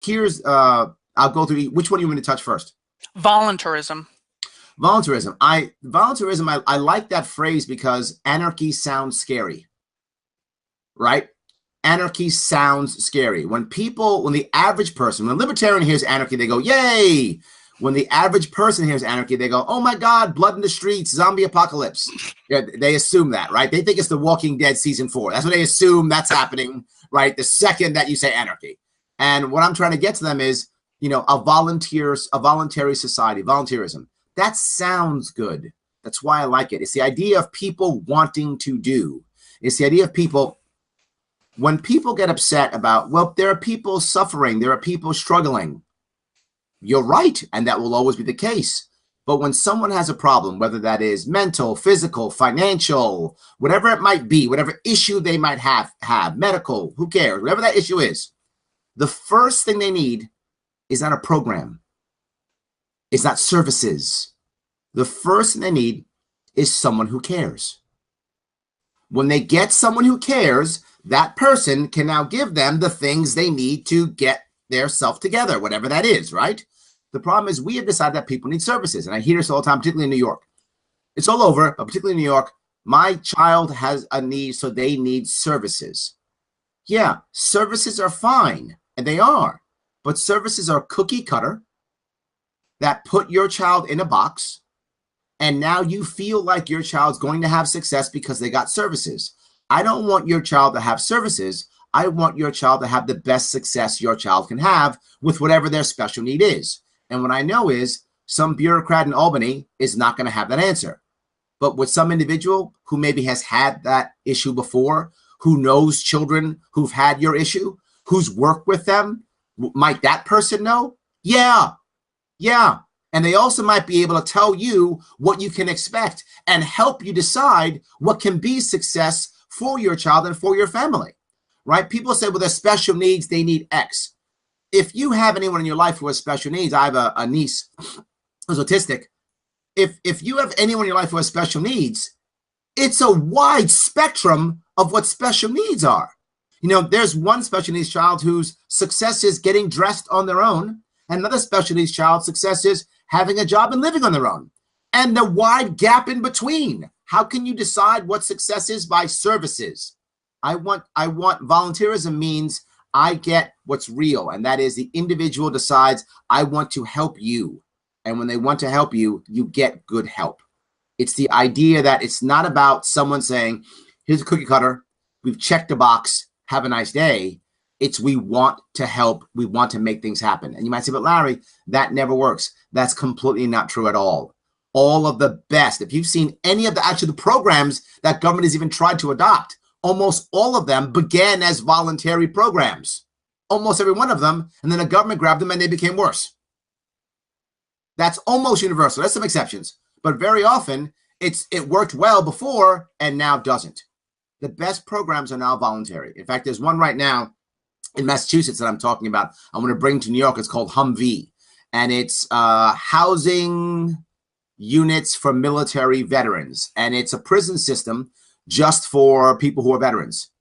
Here's, I'll go through, which one do you want me to touch first? Voluntarism. Voluntarism. Voluntarism, I like that phrase because anarchy sounds scary, right? Anarchy sounds scary. When the average person, when a libertarian hears anarchy, they go, yay. When the average person hears anarchy, they go, oh my God, blood in the streets, zombie apocalypse. Yeah, they assume that, right? They think it's The Walking Dead season 4. That's what they assume that's happening, right? The second that you say anarchy. And what I'm trying to get to them is, you know, a voluntary society, voluntarism. That sounds good. That's why I like it. It's the idea of people wanting to do. It's the idea of people, when people get upset about, well, there are people suffering, there are people struggling. You're right, and that will always be the case. But when someone has a problem, whether that is mental, physical, financial, whatever it might be, whatever issue they might have, medical, who cares, whatever that issue is, the first thing they need is not a program. It's not services. The first thing they need is someone who cares. When they get someone who cares, that person can now give them the things they need to get their self together, whatever that is, right? The problem is we have decided that people need services. And I hear this all the time, particularly in New York. It's all over, but particularly in New York, my child has a need, so they need services. Yeah, services are fine, and they are. But services are cookie cutter that put your child in a box, and now you feel like your child's going to have success because they got services. I don't want your child to have services. I want your child to have the best success your child can have with whatever their special need is. And what I know is some bureaucrat in Albany is not going to have that answer. But with some individual who maybe has had that issue before, who knows children who've had your issue, who's worked with them, might that person know? Yeah. Yeah. And they also might be able to tell you what you can expect and help you decide what can be success for your child and for your family, right? People say, well, there's special needs, they need X. If you have anyone in your life who has special needs, I have a niece who's autistic. If you have anyone in your life who has special needs, it's a wide spectrum of what special needs are. You know, there's one special needs child whose success is getting dressed on their own. Another special needs child's success is having a job and living on their own. And the wide gap in between. How can you decide what success is? By services. I want volunteerism means I get what's real, and that is the individual decides, I want to help you. And when they want to help you, you get good help. It's the idea that it's not about someone saying, here's a cookie cutter, we've checked the box, have a nice day. It's we want to help, we want to make things happen. And you might say, but Larry, that never works. That's completely not true at all. All of the best, if you've seen any of the programs that government has even tried to adopt, almost all of them began as voluntary programs. Almost every one of them, and then the government grabbed them and they became worse. That's almost universal. There's some exceptions, but very often it worked well before and now doesn't. The best programs are now voluntary. In fact, there's one right now in Massachusetts that I'm talking about. I'm going to bring to New York. It's called Humvee, and it's housing units for military veterans, and it's a prison system just for people who are veterans.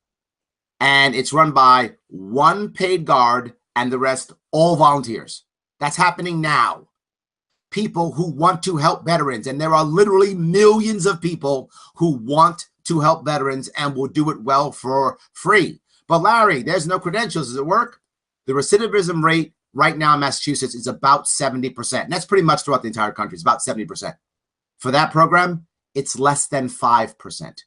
And it's run by one paid guard and the rest all volunteers. That's happening now. People who want to help veterans, and there are literally millions of people who want to help veterans and will do it well for free. But Larry, there's no credentials. Does it work? The recidivism rate right now in Massachusetts is about 70%. And that's pretty much throughout the entire country. It's about 70%. For that program, it's less than 5%.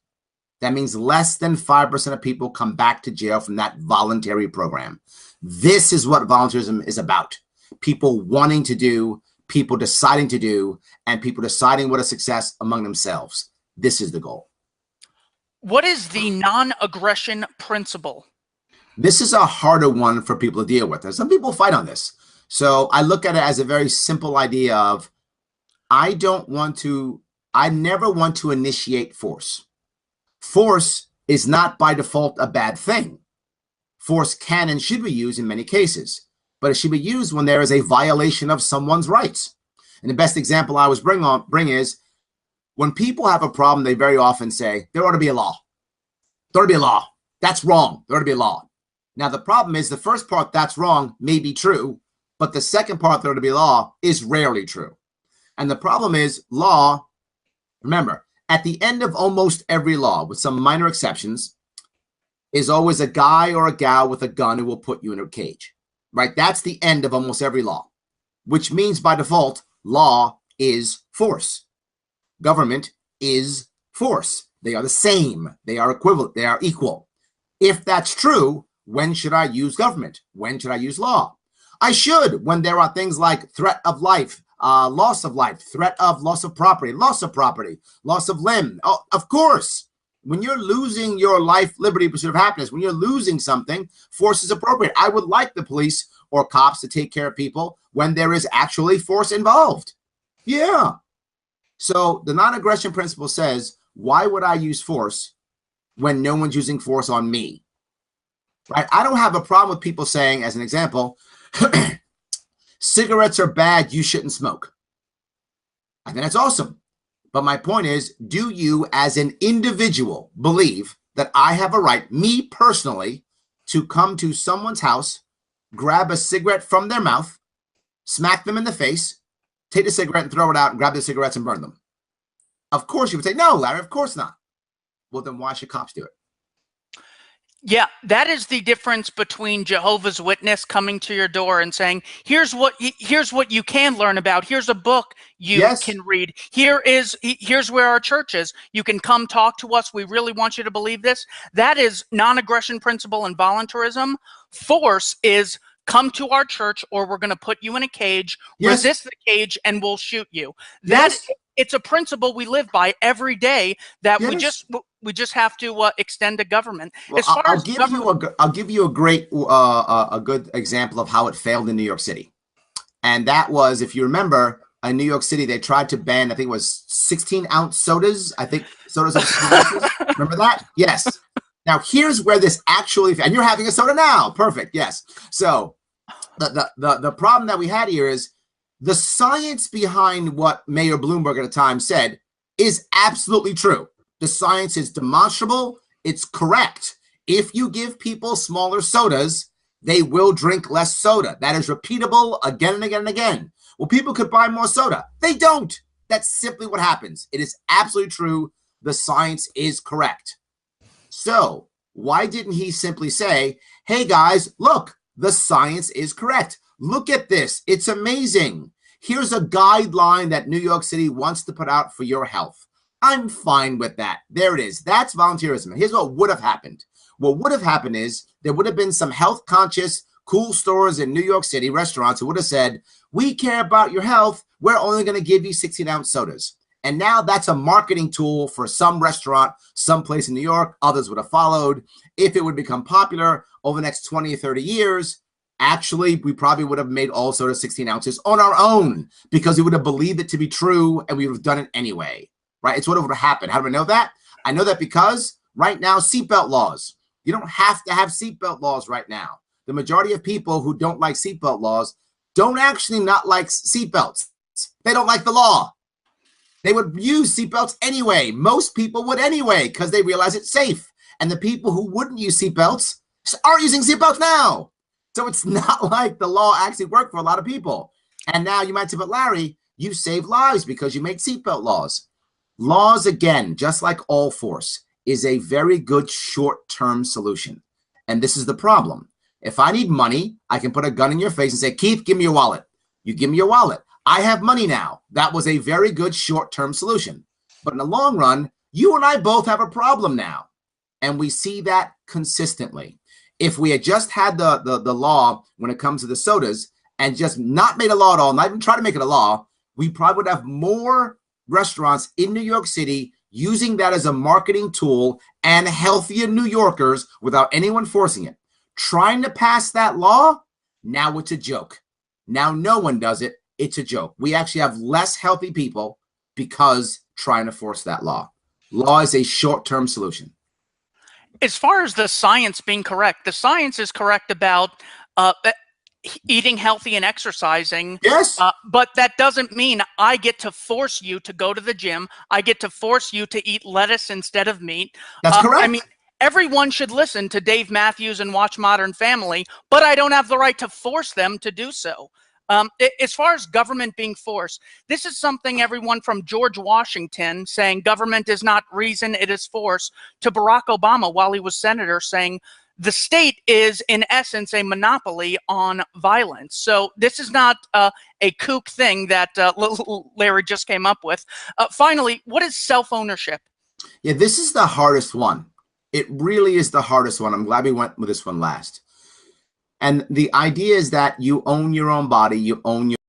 That means less than 5% of people come back to jail from that voluntary program. This is what volunteerism is about. People wanting to do, people deciding to do, and people deciding what a success among themselves. This is the goal. What is the non-aggression principle? This is a harder one for people to deal with. And some people fight on this. So I look at it as a very simple idea of, I never want to initiate force. Force is not by default a bad thing. Force can and should be used in many cases, but it should be used when there is a violation of someone's rights. And the best example I always bring is when people have a problem, they very often say, there ought to be a law. There ought to be a law. That's wrong. There ought to be a law. Now, the problem is the first part, that's wrong, may be true, but the second part, there to be law, is rarely true. And the problem is law, remember, at the end of almost every law, with some minor exceptions, is always a guy or a gal with a gun who will put you in a cage, right? That's the end of almost every law, which means by default, law is force. Government is force. They are the same. They are equivalent. They are equal. If that's true, when should I use government? When should I use law? I should when there are things like threat of life, loss of life, threat of loss of property, loss of limb. Oh, of course, when you're losing your life, liberty, pursuit of happiness, when you're losing something, force is appropriate. I would like the police or cops to take care of people when there is actually force involved. Yeah. So the non-aggression principle says, why would I use force when no one's using force on me? Right? I don't have a problem with people saying, as an example, cigarettes are bad, you shouldn't smoke. I think that's awesome. But my point is, do you as an individual believe that I have a right, me personally, to come to someone's house, grab a cigarette from their mouth, smack them in the face, take the cigarette and throw it out and grab the cigarettes and burn them? Of course you would say, no, Larry, of course not. Well, then why should cops do it? Yeah, that is the difference between Jehovah's Witness coming to your door and saying, here's what you can learn about. Here's a book you can read. Here's where our church is. You can come talk to us. We really want you to believe this. That is non-aggression principle and voluntarism. Force is come to our church or we're going to put you in a cage, resist the cage, and we'll shoot you. It's a principle we live by every day that we just have to extend to government. Well, as far I'll give you a good example of how it failed in New York City. And that was, if you remember, in New York City, they tried to ban, I think it was 16-ounce sodas. I think sodas of remember that? Yes. Now, here's where this actually, and you're having a soda now. Perfect. Yes. So the problem that we had here is the science behind what Mayor Bloomberg at the time said is absolutely true. The science is demonstrable. It's correct. If you give people smaller sodas, they will drink less soda. That is repeatable again and again and again. Well, people could buy more soda. They don't. That's simply what happens. It is absolutely true. The science is correct. So why didn't he simply say, hey guys, look, the science is correct. Look at this. It's amazing. Here's a guideline that New York City wants to put out for your health. I'm fine with that. There it is. That's voluntarism. Here's what would have happened. What would have happened is there would have been some health conscious, cool stores in New York City, restaurants, who would have said, we care about your health. We're only going to give you 16-ounce sodas. And now that's a marketing tool for some restaurant, someplace in New York. Others would have followed. If it would become popular over the next 20 or 30 years, actually, we probably would have made all sodas 16 ounces on our own because we would have believed it to be true and we would have done it anyway, right? It's what would have happened. How do I know that? I know that because right now, seatbelt laws. You don't have to have seatbelt laws right now. The majority of people who don't like seatbelt laws don't actually not like seatbelts. They don't like the law. They would use seatbelts anyway. Most people would anyway because they realize it's safe. And the people who wouldn't use seatbelts are using seatbelts now. So it's not like the law actually worked for a lot of people. And now you might say, but Larry, you save lives because you made seatbelt laws. Laws, again, just like all force, is a very good short-term solution. And this is the problem. If I need money, I can put a gun in your face and say, Keith, give me your wallet. You give me your wallet. I have money now. That was a very good short-term solution. But in the long run, you and I both have a problem now. And we see that consistently. If we had just had the law when it comes to the sodas and just not made a law at all, not even try to make it a law, we probably would have more restaurants in New York City using that as a marketing tool and healthier New Yorkers without anyone forcing it. Trying to pass that law, now it's a joke. Now no one does it. It's a joke. We actually have less healthy people because trying to force that law. Law is a short-term solution. As far as the science being correct, the science is correct about eating healthy and exercising. Yes. But that doesn't mean I get to force you to go to the gym. I get to force you to eat lettuce instead of meat. That's correct. I mean, everyone should listen to Dave Matthews and watch Modern Family, but I don't have the right to force them to do so. As far as government being forced, this is something everyone from George Washington saying government is not reason, it is force, to Barack Obama while he was senator saying the state is in essence a monopoly on violence. So this is not a kook thing that Larry just came up with. Finally, what is self-ownership? Yeah, this is the hardest one. It really is the hardest one. I'm glad we went with this one last. And the idea is that you own your own body, you own your